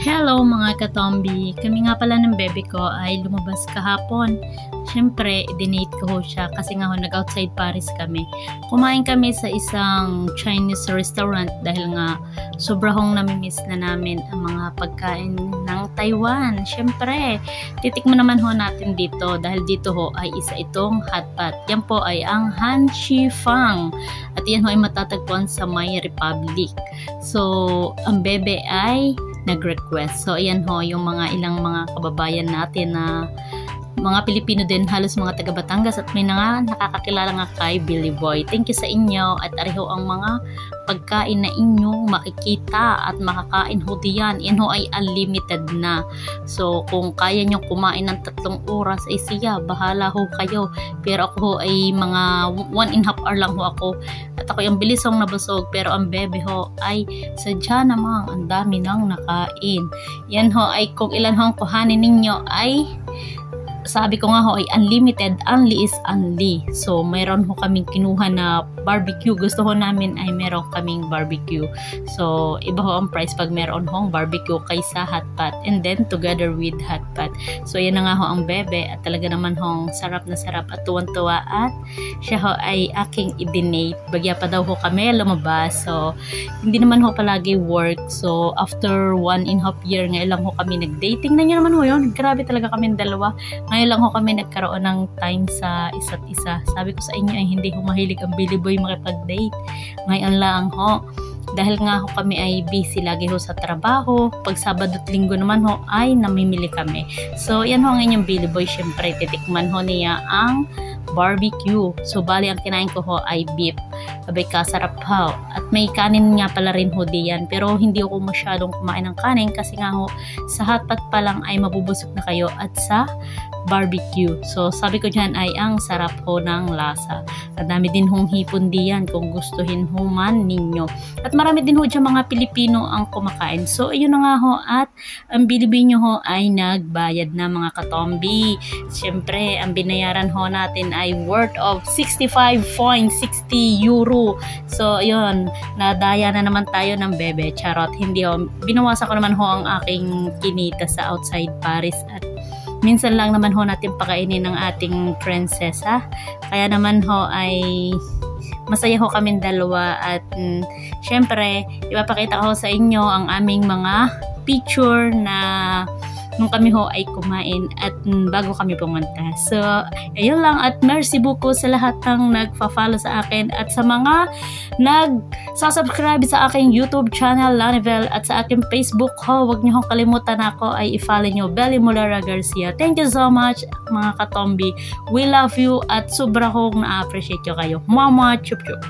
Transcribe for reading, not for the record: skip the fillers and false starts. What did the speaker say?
Hello mga katombi! Kami nga pala ng bebe ko ay lumabas kahapon. Siyempre, dinate ko ho siya kasi nga ho nag-outside Paris kami. Kumain kami sa isang Chinese restaurant dahil nga sobra hong namimiss na namin ang mga pagkain ng Taiwan. Siyempre, titikman naman ho natin dito dahil dito ho ay isa itong hotpot. Yan po ay ang Han Shi Fang at yan ho ay matatagpuan sa May Republic. So, ang bebe ay nag-request. So, ayan ho, yung ilang mga kababayan natin na mga Pilipino din, halos mga taga Batangas at may nakakakilala nga kay Billy Boy. Thank you sa inyo at ariho ang mga pagkain na inyong makikita at makakain ho diyan. Yan ho ay unlimited na. So, kung kaya nyo kumain ng 3 oras ay siya, bahala ho kayo. Pero ako ho ay mga 1.5 hour lang ho ako. At ako yung bilisong nabusog, pero ang bebe ho ay sadya namang ang dami nang nakain. Yan ho ay kung ilan ho ang kuhanin ninyo ay sabi ko nga ho ay unlimited, only is only. So, mayroon ho kaming kinuha na barbecue. Gusto ho namin ay meron kaming barbecue. So, iba ho ang price pag meron hong barbecue kaysa hotpot. And then, together with hotpot. So, yan na nga ho ang bebe. At talaga naman hong sarap na sarap at tuwan-tuwa. At siya ho ay aking i-donate. Bagya pa daw ho kami lumabas. So, hindi naman ho palagi work. So, after 1.5 year, ngayon lang ho kami nag-dating. Na nyo naman ho yun. Grabe talaga kami dalawa. Ngayon lang ho kami nagkaroon ng time sa isa't isa. Sabi ko sa inyo ay hindi ho mahilig ang Billy Boy makipag-date. Ngayon lang ho. Dahil nga ho kami ay busy lagi ho sa trabaho. Pag Sabado at Linggo naman ho ay namimili kami. So yan ho ang inyong Billy Boy. Syempre titikman ho niya ang barbecue. So bali ang kinain ko ho ay beef. Abay kasarap ho. At may kanin nga pala rin ho diyan. Pero hindi ako masyadong kumain ng kanin kasi nga ho sa hotpot pa lang ay mabubusog na kayo at sa barbecue. So, sabi ko dyan ay ang sarap ho ng lasa. At dami din hong hipon diyan kung gustuhin ho man ninyo. At marami din ho dyan mga Pilipino ang kumakain. So, ayun na nga ho at ang bilibin nyo ho ay nagbayad na mga katombi. Siyempre, ang binayaran ho natin ay worth of 65.60 euro. So, ayun, nadaya na naman tayo ng bebe. Charot, hindi ho. Binawasan ko naman ho ang aking kinita sa outside Paris at minsan lang naman ho natin pakainin ng ating prinsesa. Kaya naman ho ay masaya ho kaming dalawa at syempre ipapakita ko sa inyo ang aming mga picture na nung kami ho ay kumain at bago kami pumunta. So, ayun lang at merci beaucoup sa lahat ng nagfa-follow sa akin at sa mga nag-subscribe sa aking YouTube channel Lanivel at sa aking Facebook ho. Huwag niyo hong kalimutan ako ay i-follow niyo Belly Mulara Garcia. Thank you so much mga katombi. We love you at sobra hong na-appreciate ko kayo. Mama, chup chup.